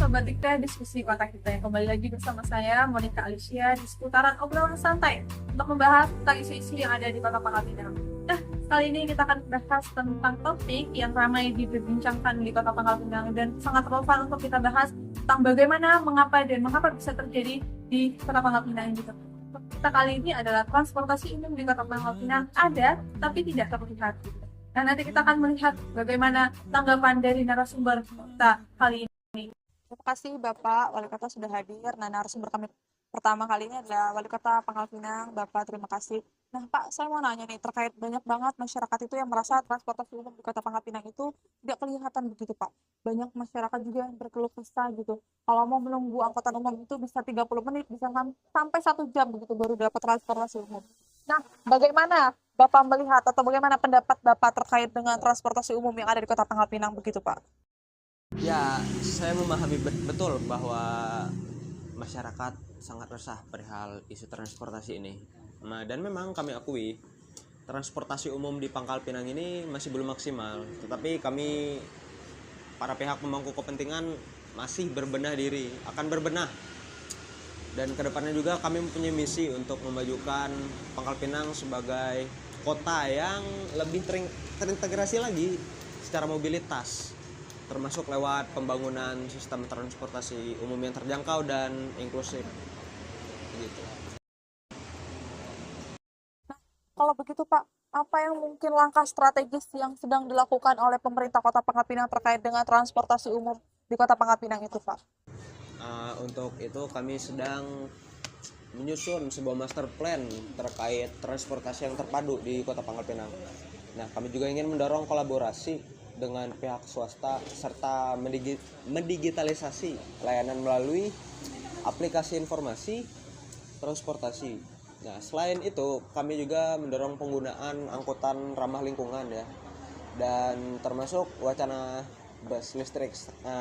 Sobat Dikta, diskusi kota kita yang kembali lagi bersama saya, Monica Alicia, di seputaran obrolan santai untuk membahas tentang isu-isu yang ada di kota Pangkal Pinang. Nah, kali ini kita akan bahas tentang topik yang ramai diperbincangkan di kota Pangkal Pinang dan sangat relevan untuk kita bahas tentang bagaimana, mengapa bisa terjadi di kota Pangkal Pinang ini. Kita kali ini adalah transportasi umum di kota Pangkal Pinang ada, tapi tidak terlihat. Nah, nanti kita akan melihat bagaimana tanggapan dari narasumber kita kali ini. Terima kasih Bapak Wali Kota sudah hadir. Nah, narasumber kami pertama kali ini adalah Wali Kota Pangkal Pinang. Bapak, terima kasih. Nah, Pak, saya mau nanya nih, terkait banyak banget masyarakat itu yang merasa transportasi umum di Kota Pangkal Pinang itu tidak kelihatan begitu, Pak. Banyak masyarakat juga yang berkeluh kesah gitu. Kalau mau menunggu angkutan umum itu bisa 30 menit, bisa sampai 1 jam begitu baru dapat transportasi umum. Nah, bagaimana Bapak melihat atau bagaimana pendapat Bapak terkait dengan transportasi umum yang ada di Kota Pangkal Pinang begitu, Pak? Ya, saya memahami betul bahwa masyarakat sangat resah perihal isu transportasi ini. Dan memang kami akui transportasi umum di Pangkal Pinang ini masih belum maksimal. Tetapi kami, para pihak pemangku kepentingan, masih berbenah diri, akan berbenah. Dan kedepannya juga kami mempunyai misi untuk memajukan Pangkal Pinang sebagai kota yang lebih terintegrasi lagi secara mobilitas, termasuk lewat pembangunan sistem transportasi umum yang terjangkau dan inklusif. Begitu. Nah, kalau begitu Pak, apa yang mungkin langkah strategis yang sedang dilakukan oleh pemerintah Kota Pangkal Pinang terkait dengan transportasi umum di Kota Pangkal Pinang itu, Pak? Untuk itu kami sedang menyusun sebuah master plan terkait transportasi yang terpadu di Kota Pangkal Pinang. Nah, kami juga ingin mendorong kolaborasi dengan pihak swasta serta mendigitalisasi layanan melalui aplikasi informasi transportasi. Nah, selain itu kami juga mendorong penggunaan angkutan ramah lingkungan ya, dan termasuk wacana bus listrik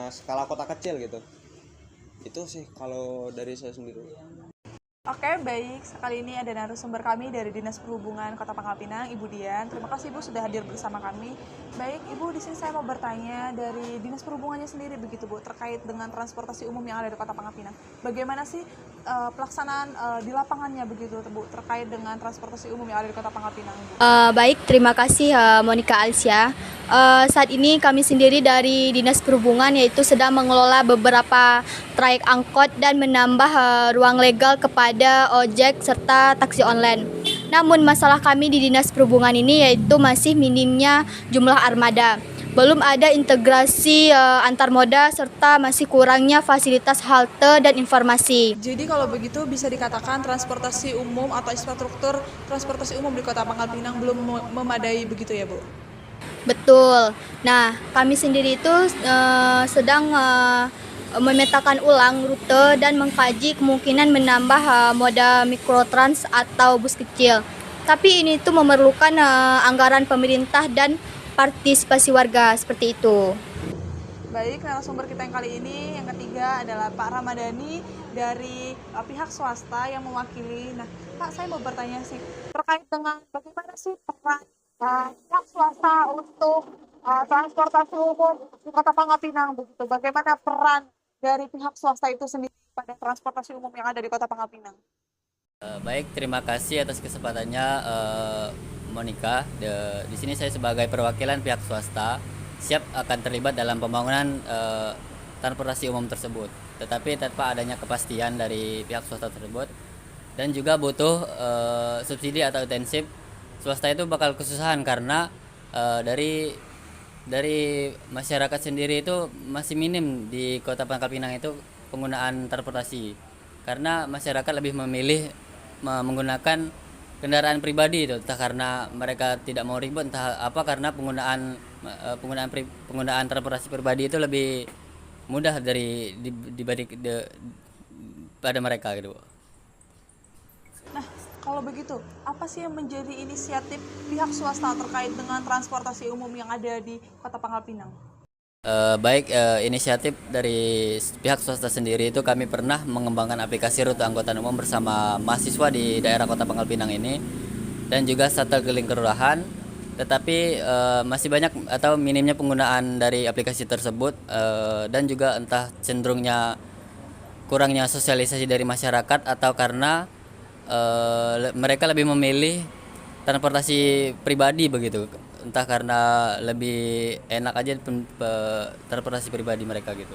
skala kota kecil gitu. Itu sih kalau dari saya sendiri. Oke, baik. Sekali ini ada narasumber kami dari Dinas Perhubungan Kota Pangkal Pinang, Ibu Dian. Terima kasih Ibu sudah hadir bersama kami. Baik, Ibu, di sini saya mau bertanya dari Dinas Perhubungannya sendiri begitu, Bu, terkait dengan transportasi umum yang ada di Kota Pangkal Pinang. Bagaimana sih pelaksanaan di lapangannya begitu, Bu, terkait dengan transportasi umum yang ada di Kota Pangkal Pinang, Bu? Baik, terima kasih Monica Alicia. Saat ini kami sendiri dari Dinas Perhubungan yaitu sedang mengelola beberapa trayek angkot dan menambah ruang legal kepada ojek serta taksi online. Namun masalah kami di Dinas Perhubungan ini yaitu masih minimnya jumlah armada. Belum ada integrasi antar moda serta masih kurangnya fasilitas halte dan informasi. Jadi kalau begitu bisa dikatakan transportasi umum atau infrastruktur transportasi umum di Kota Pangkal Pinang belum memadai begitu ya, Bu? Betul. Nah, kami sendiri itu sedang memetakan ulang rute dan mengkaji kemungkinan menambah moda mikrotrans atau bus kecil. Tapi ini tuh memerlukan anggaran pemerintah dan partisipasi warga seperti itu. Baik, narasumber kita yang kali ini yang ketiga adalah Pak Ramadhani dari pihak swasta yang mewakili. Nah, Pak, saya mau bertanya sih terkait dengan bagaimana sih peran pihak swasta untuk transportasi umum di Kota Pangkal Pinang begitu. Bagaimana peran dari pihak swasta itu sendiri pada transportasi umum yang ada di Kota Pangkal Pinang? Baik, terima kasih atas kesempatannya Monica. Di sini saya sebagai perwakilan pihak swasta siap akan terlibat dalam pembangunan transportasi umum tersebut. Tetapi tanpa adanya kepastian dari pihak swasta tersebut dan juga butuh subsidi atau intensif, swasta itu bakal kesusahan karena dari masyarakat sendiri itu masih minim di Kota Pangkal Pinang itu penggunaan transportasi. Karena masyarakat lebih memilih menggunakan kendaraan pribadi itu, entah karena mereka tidak mau ribet, entah apa karena penggunaan transportasi pribadi itu lebih mudah dibanding pada mereka gitu. Nah, kalau begitu, apa sih yang menjadi inisiatif pihak swasta terkait dengan transportasi umum yang ada di Kota Pangkal Pinang? Inisiatif dari pihak swasta sendiri itu kami pernah mengembangkan aplikasi rute angkutan umum bersama mahasiswa di daerah Kota Pangkal Pinang ini dan juga shuttle keliling kelurahan tetapi masih banyak atau minimnya penggunaan dari aplikasi tersebut, dan juga entah cenderungnya kurangnya sosialisasi dari masyarakat atau karena mereka lebih memilih transportasi pribadi begitu, entah karena lebih enak aja transportasi pribadi mereka gitu.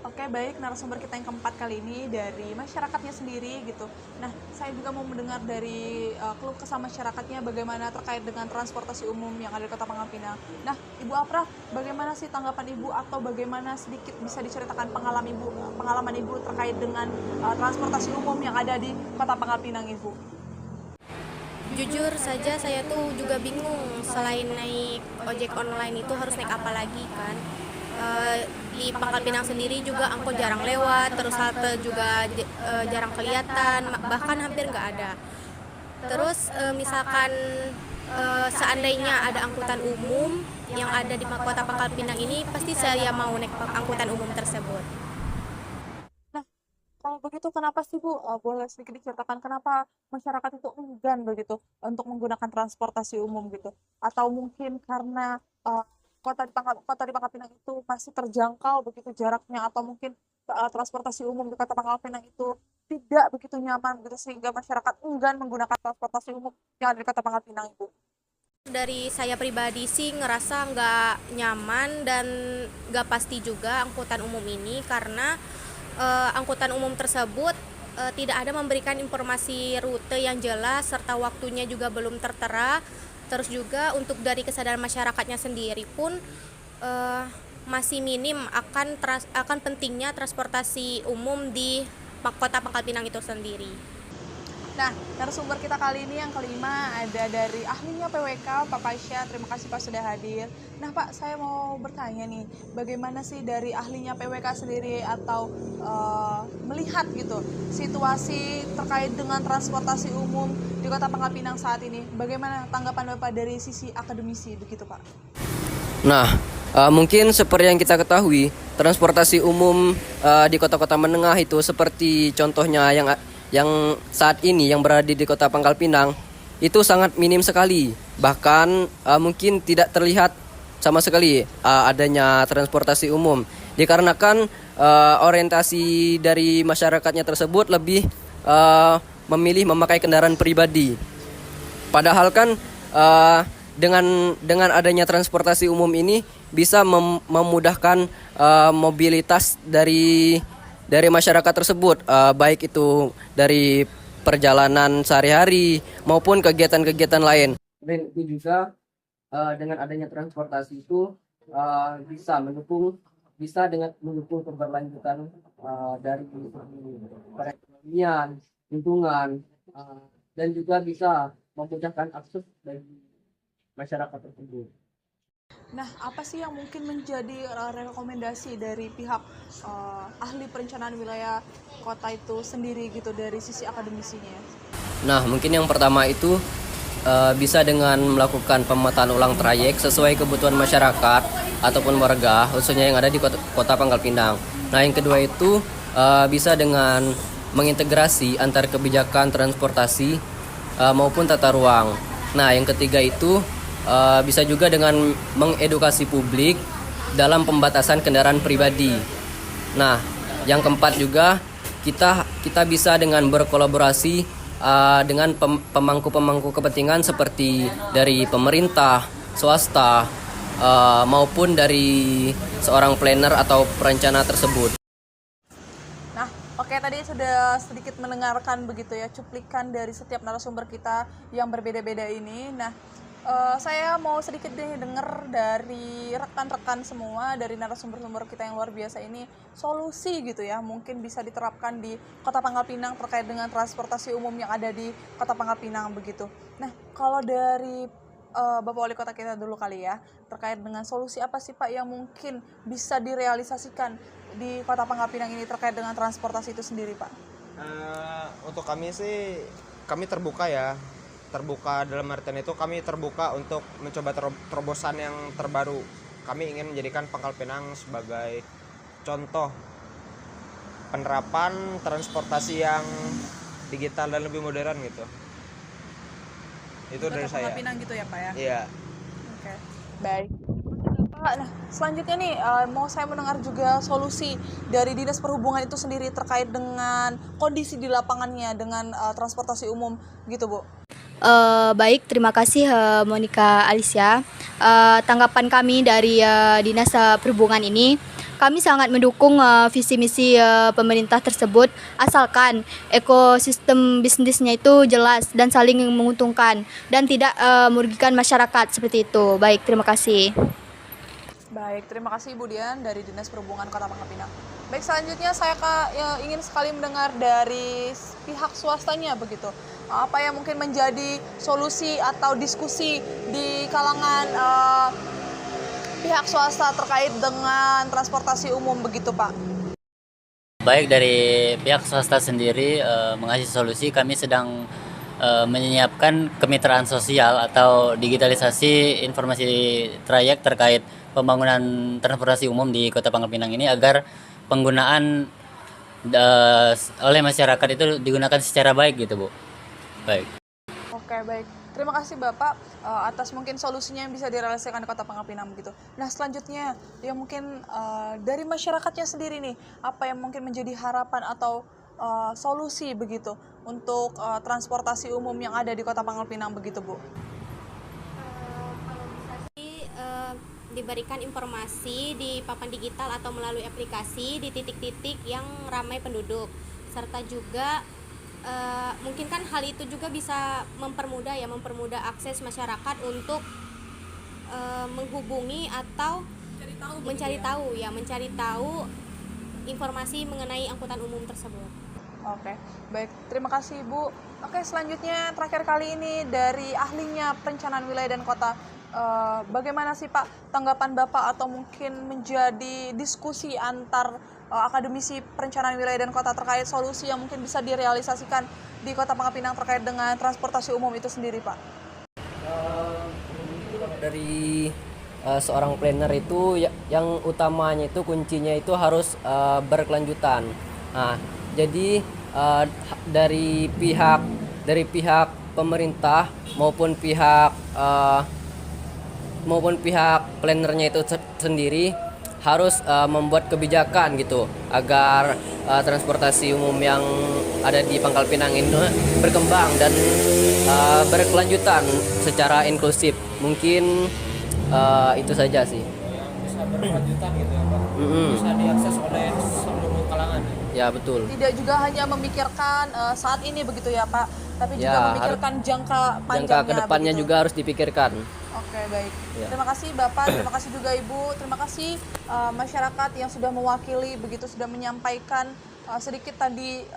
Oke, baik, narasumber kita yang keempat kali ini dari masyarakatnya sendiri gitu. Nah, saya juga mau mendengar dari keluh kesah masyarakatnya bagaimana terkait dengan transportasi umum yang ada di Kota Pangkal Pinang. Nah, Ibu Afrah, bagaimana sih tanggapan Ibu atau bagaimana sedikit bisa diceritakan pengalaman Ibu terkait dengan transportasi umum yang ada di Kota Pangkal Pinang, Ibu? Jujur saja saya tuh juga bingung, selain naik ojek online itu harus naik apa lagi kan. Di Pangkal Pinang sendiri juga angkot jarang lewat, terus halte juga jarang kelihatan, bahkan hampir nggak ada. Terus misalkan seandainya ada angkutan umum yang ada di Kota Pangkal Pinang ini, pasti saya mau naik angkutan umum tersebut. Nah, kalau begitu kenapa sih Bu, boleh sedikit diceritakan kenapa masyarakat itu enggan begitu untuk menggunakan transportasi umum gitu? Atau mungkin karena kota di Pangkal Pinang itu masih terjangkau begitu jaraknya, atau mungkin transportasi umum di Kota Pangkal Pinang itu tidak begitu nyaman begitu sehingga masyarakat enggan menggunakan transportasi umum yang ada di Kota Pangkal Pinang itu? Dari saya pribadi sih ngerasa nggak nyaman dan nggak pasti juga angkutan umum ini, karena angkutan umum tersebut tidak ada memberikan informasi rute yang jelas serta waktunya juga belum tertera. Terus juga untuk dari kesadaran masyarakatnya sendiri pun masih minim akan pentingnya transportasi umum di Kota Pangkal Pinang itu sendiri. Nah, narasumber kita kali ini yang kelima ada dari ahlinya PWK, Pak Pasya. Terima kasih Pak sudah hadir. Nah Pak, saya mau bertanya nih, bagaimana sih dari ahlinya PWK sendiri atau melihat gitu situasi terkait dengan transportasi umum di Kota Pangkal Pinang saat ini? Bagaimana tanggapan Bapak dari sisi akademisi begitu Pak? Nah, mungkin seperti yang kita ketahui, transportasi umum di kota-kota menengah itu seperti contohnya yang saat ini yang berada di Kota Pangkal Pinang itu sangat minim sekali. Bahkan mungkin tidak terlihat sama sekali adanya transportasi umum. Dikarenakan orientasi dari masyarakatnya tersebut lebih memilih memakai kendaraan pribadi. Padahal kan dengan adanya transportasi umum ini bisa memudahkan mobilitas dari masyarakat tersebut, baik itu dari perjalanan sehari-hari maupun kegiatan-kegiatan lain. Dan itu juga dengan adanya transportasi itu bisa mendukung keberlanjutan dari perekonomian, lingkungan, dan juga bisa memudahkan akses bagi masyarakat tersebut. Nah, apa sih yang mungkin menjadi rekomendasi dari pihak ahli perencanaan wilayah kota itu sendiri gitu dari sisi akademisinya? Nah, mungkin yang pertama itu bisa dengan melakukan pemetaan ulang trayek sesuai kebutuhan masyarakat ataupun warga, khususnya yang ada di kota Pangkal Pinang. Nah, yang kedua itu bisa dengan mengintegrasi antar kebijakan transportasi maupun tata ruang. Nah, yang ketiga itu bisa juga dengan mengedukasi publik dalam pembatasan kendaraan pribadi. Nah, yang keempat juga kita bisa dengan berkolaborasi dengan pemangku-pemangku kepentingan seperti dari pemerintah, swasta, maupun dari seorang planner atau perencana tersebut. Nah, oke, tadi sudah sedikit mendengarkan begitu ya cuplikan dari setiap narasumber kita yang berbeda-beda ini. Nah, saya mau sedikit dengar dari rekan-rekan semua, dari narasumber-sumber kita yang luar biasa ini, solusi gitu ya, mungkin bisa diterapkan di Kota Pangkal Pinang terkait dengan transportasi umum yang ada di Kota Pangkal Pinang begitu. Nah, kalau dari Bapak Wali Kota kita dulu kali ya, terkait dengan solusi apa sih Pak yang mungkin bisa direalisasikan di Kota Pangkal Pinang ini terkait dengan transportasi itu sendiri Pak? Untuk kami sih, kami terbuka ya. Terbuka dalam artian itu kami terbuka untuk mencoba terobosan yang terbaru. Kami ingin menjadikan Pangkal Pinang sebagai contoh penerapan transportasi yang digital dan lebih modern gitu. Itu dari Kota saya. Pangkal Pinang gitu ya Pak ya? Iya. Oke, baik. Pak, nah selanjutnya nih mau saya mendengar juga solusi dari Dinas Perhubungan itu sendiri terkait dengan kondisi di lapangannya dengan transportasi umum gitu Bu. Baik, terima kasih Monica Alicia. Tanggapan kami dari Dinas Perhubungan ini, kami sangat mendukung visi misi pemerintah tersebut, asalkan ekosistem bisnisnya itu jelas dan saling menguntungkan dan tidak merugikan masyarakat seperti itu. Baik, terima kasih. Baik, terima kasih Ibu Dian dari Dinas Perhubungan Kota Pangkal Pinang. Baik, selanjutnya saya ingin sekali mendengar dari pihak swastanya begitu. Apa yang mungkin menjadi solusi atau diskusi di kalangan pihak swasta terkait dengan transportasi umum begitu Pak? Baik, dari pihak swasta sendiri mengasih solusi, kami sedang menyiapkan kemitraan sosial atau digitalisasi informasi trayek terkait pembangunan transportasi umum di Kota Pangkal Pinang ini agar penggunaan oleh masyarakat itu digunakan secara baik gitu Bu. Baik. Oke, baik. Terima kasih Bapak atas mungkin solusinya yang bisa direalisasikan di Kota Pangkal Pinang begitu. Nah, selanjutnya yang mungkin dari masyarakatnya sendiri nih, apa yang mungkin menjadi harapan atau solusi begitu untuk transportasi umum yang ada di Kota Pangkal Pinang begitu Bu? Diberikan informasi di papan digital atau melalui aplikasi di titik-titik yang ramai penduduk, serta juga mungkin kan hal itu juga bisa mempermudah akses masyarakat untuk menghubungi atau mencari tahu informasi mengenai angkutan umum tersebut. Oke, baik. Terima kasih Ibu. Oke, selanjutnya terakhir kali ini dari ahlinya perencanaan wilayah dan kota. Bagaimana sih Pak tanggapan Bapak atau mungkin menjadi diskusi antar akademisi perencanaan wilayah dan kota terkait solusi yang mungkin bisa direalisasikan di Kota Pangkal Pinang terkait dengan transportasi umum itu sendiri Pak? Dari seorang planner itu yang utamanya itu kuncinya itu harus berkelanjutan. Nah, jadi dari pihak pemerintah maupun pihak plannernya itu sendiri harus membuat kebijakan gitu agar transportasi umum yang ada di Pangkal Pinang ini berkembang dan berkelanjutan secara inklusif. Mungkin itu saja sih. Bisa berkelanjutan gitu ya Pak. Bisa diakses oleh seluruh kalangan. Ya betul. Tidak juga hanya memikirkan saat ini begitu ya Pak, tapi juga Ya, memikirkan jangka panjangnya. Jangka kedepannya begitu. juga harus dipikirkan. Oke, baik. Ya. Terima kasih Bapak, terima kasih juga Ibu, terima kasih masyarakat yang sudah mewakili begitu, sudah menyampaikan sedikit tadi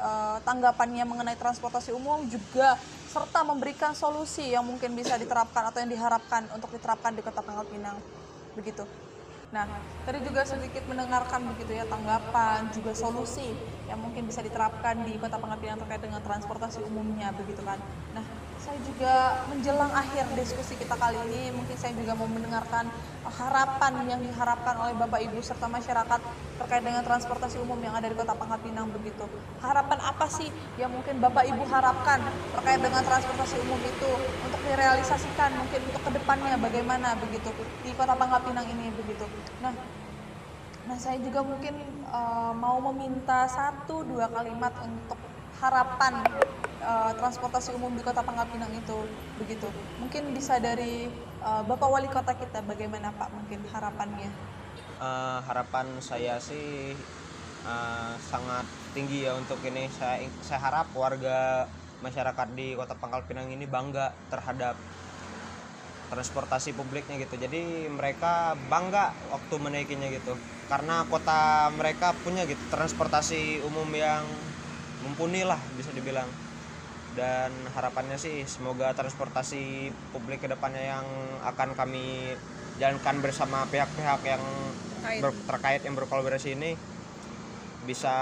tanggapannya mengenai transportasi umum, juga serta memberikan solusi yang mungkin bisa diterapkan atau yang diharapkan untuk diterapkan di Kota Pangkal Pinang begitu. Nah, tadi juga sedikit mendengarkan begitu ya tanggapan juga solusi yang mungkin bisa diterapkan di Kota Pangkal Pinang terkait dengan transportasi umumnya begitu kan. Nah, saya juga menjelang akhir diskusi kita kali ini, mungkin saya juga mau mendengarkan harapan yang diharapkan oleh Bapak Ibu serta masyarakat terkait dengan transportasi umum yang ada di Kota Pangkal Pinang begitu. Harapan apa sih yang mungkin Bapak Ibu harapkan terkait dengan transportasi umum itu untuk direalisasikan mungkin untuk kedepannya bagaimana begitu di Kota Pangkal Pinang ini begitu. Nah saya juga mungkin mau meminta 1-2 kalimat untuk harapan transportasi umum di Kota Pangkal Pinang itu begitu. Mungkin bisa dari Bapak Wali Kota kita, bagaimana Pak mungkin harapannya? Harapan saya sih sangat tinggi ya untuk ini. Saya harap warga masyarakat di Kota Pangkal Pinang ini bangga terhadap transportasi publiknya gitu. Jadi mereka bangga waktu menaikinya gitu. Karena kota mereka punya gitu transportasi umum yang mumpuni lah bisa dibilang. Dan harapannya sih semoga transportasi publik kedepannya yang akan kami jalankan bersama pihak-pihak yang terkait yang berkolaborasi ini bisa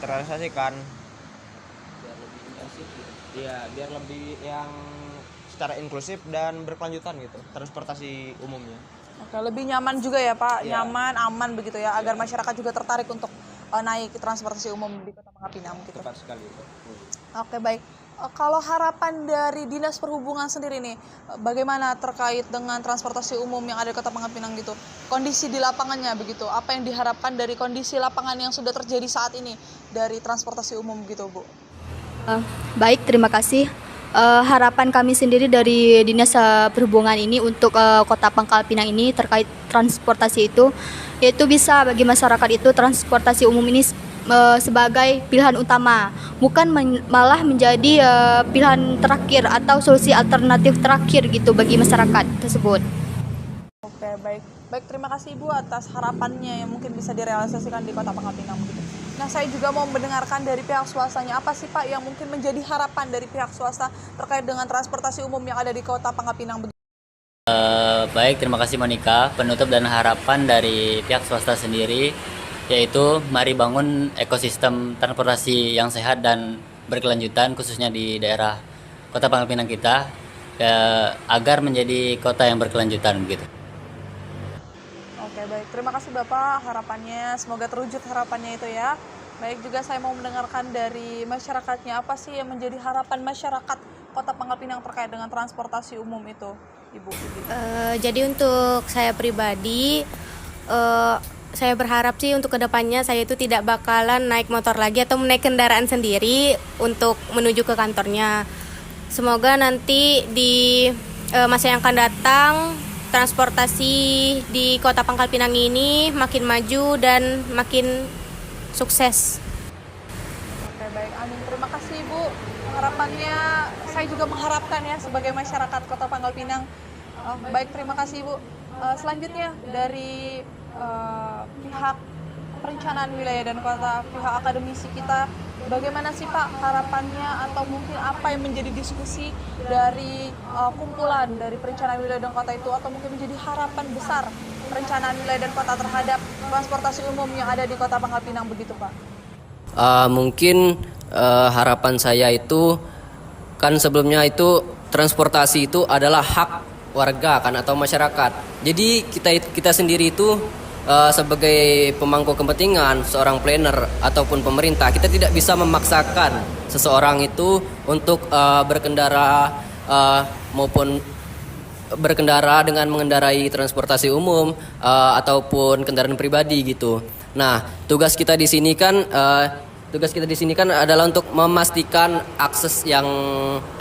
terrealisasikan. Biar lebih yang secara inklusif dan berkelanjutan gitu transportasi umumnya. Oke, lebih nyaman juga ya Pak, Ya. nyaman, aman begitu ya, agar masyarakat juga tertarik untuk naik transportasi umum di Kota Pangkal Pinang gitu. Tepat sekali itu. Oke, baik. Kalau harapan dari Dinas Perhubungan sendiri nih, bagaimana terkait dengan transportasi umum yang ada di Kota Pangkal Pinang gitu? Kondisi di lapangannya begitu, apa yang diharapkan dari kondisi lapangan yang sudah terjadi saat ini dari transportasi umum gitu, Bu? Baik, terima kasih. Harapan kami sendiri dari Dinas Perhubungan ini untuk Kota Pangkal Pinang ini terkait transportasi itu, yaitu bisa bagi masyarakat itu transportasi umum ini sebagai pilihan utama, bukan malah menjadi pilihan terakhir atau solusi alternatif terakhir gitu bagi masyarakat tersebut. Oke, baik. Baik, terima kasih Ibu atas harapannya yang mungkin bisa direalisasikan di Kota Pangkal Pinang begitu. Nah, saya juga mau mendengarkan dari pihak swastanya, apa sih Pak yang mungkin menjadi harapan dari pihak swasta terkait dengan transportasi umum yang ada di Kota Pangkal Pinang begitu? Baik, terima kasih Monica. Penutup dan harapan dari pihak swasta sendiri yaitu mari bangun ekosistem transportasi yang sehat dan berkelanjutan khususnya di daerah Kota Pangkal Pinang kita agar menjadi kota yang berkelanjutan begitu. Oke, baik. Terima kasih Bapak harapannya. Semoga terwujud harapannya itu ya. Baik, juga saya mau mendengarkan dari masyarakatnya. Apa sih yang menjadi harapan masyarakat Kota Pangkal Pinang terkait dengan transportasi umum itu, Ibu? Jadi untuk saya pribadi, saya berharap sih untuk kedepannya saya itu tidak bakalan naik motor lagi atau naik kendaraan sendiri untuk menuju ke kantornya. Semoga nanti di masa yang akan datang transportasi di Kota Pangkal Pinang ini makin maju dan makin sukses. Oke, baik. Amin. Terima kasih Ibu. Harapannya saya juga mengharapkan ya sebagai masyarakat Kota Pangkal Pinang. Baik, terima kasih Ibu. Selanjutnya dari pihak perencanaan wilayah dan kota, pihak akademisi kita, bagaimana sih Pak harapannya atau mungkin apa yang menjadi diskusi dari kumpulan dari perencanaan wilayah dan kota itu, atau mungkin menjadi harapan besar perencanaan wilayah dan kota terhadap transportasi umum yang ada di Kota Pangkal Pinang begitu Pak? Mungkin harapan saya itu kan sebelumnya itu transportasi itu adalah hak warga kan atau masyarakat. Jadi kita sendiri itu sebagai pemangku kepentingan, seorang planner ataupun pemerintah, kita tidak bisa memaksakan seseorang itu untuk berkendara maupun berkendara dengan mengendarai transportasi umum ataupun kendaraan pribadi gitu. Nah, tugas kita di sini kan adalah untuk memastikan akses yang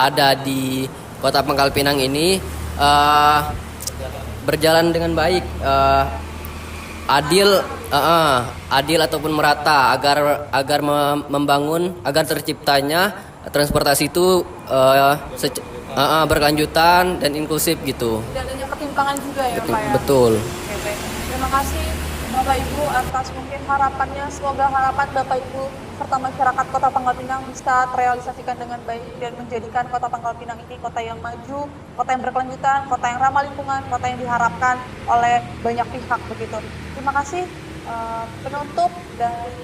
ada di Kota Pangkal Pinang ini berjalan dengan baik, adil ataupun merata agar membangun agar terciptanya transportasi itu berkelanjutan dan inklusif gitu. Tidak adanya ketimpangan juga ya Pak ya? Betul. Oke, baik. Terima kasih Bapak Ibu atas mungkin harapannya. Semoga harapan Bapak Ibu serta masyarakat Kota Pangkal Pinang bisa terrealisasikan dengan baik dan menjadikan Kota Pangkal Pinang ini kota yang maju, kota yang berkelanjutan, kota yang ramah lingkungan, kota yang diharapkan oleh banyak pihak begitu. Terima kasih penutup dari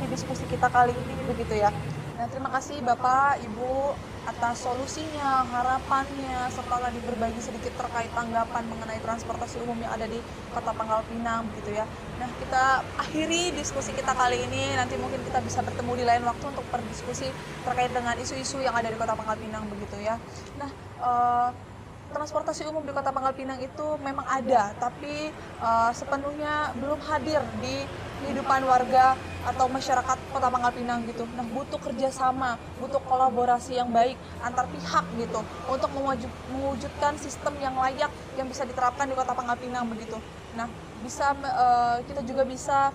diskusi kita kali ini begitu ya. Nah, terima kasih Bapak, Ibu atas solusinya, harapannya, serta tadi berbagi sedikit terkait tanggapan mengenai transportasi umum yang ada di Kota Pangkal Pinang begitu ya. Nah, kita akhiri diskusi kita kali ini. Nanti mungkin kita bisa bertemu di lain waktu untuk berdiskusi terkait dengan isu-isu yang ada di Kota Pangkal Pinang begitu ya. Nah, transportasi umum di Kota Pangkal Pinang itu memang ada, tapi sepenuhnya belum hadir di kehidupan warga atau masyarakat Kota Pangkal Pinang gitu. Nah, butuh kerjasama, butuh kolaborasi yang baik antar pihak gitu untuk mewujudkan sistem yang layak yang bisa diterapkan di Kota Pangkal Pinang begitu. Nah, kita juga bisa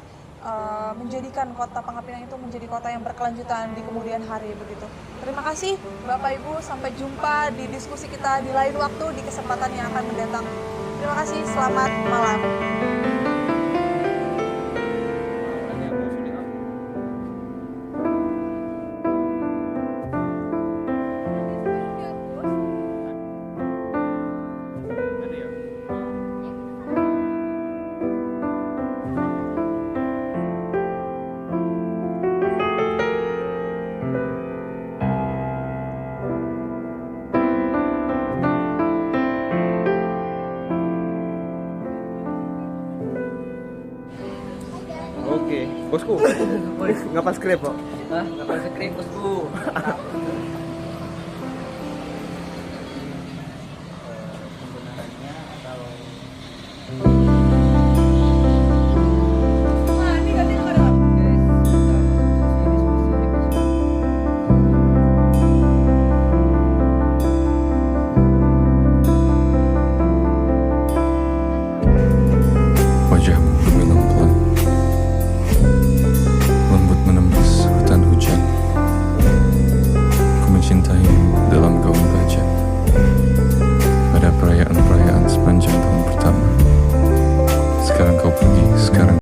menjadikan Kota Pangkal Pinang itu menjadi kota yang berkelanjutan di kemudian hari begitu. Terima kasih Bapak Ibu, sampai jumpa di diskusi kita di lain waktu di kesempatan yang akan mendatang. Terima kasih, selamat malam. Oke, bosku. Ngapa skrip kok? Hah? Ngapa skrip bosku?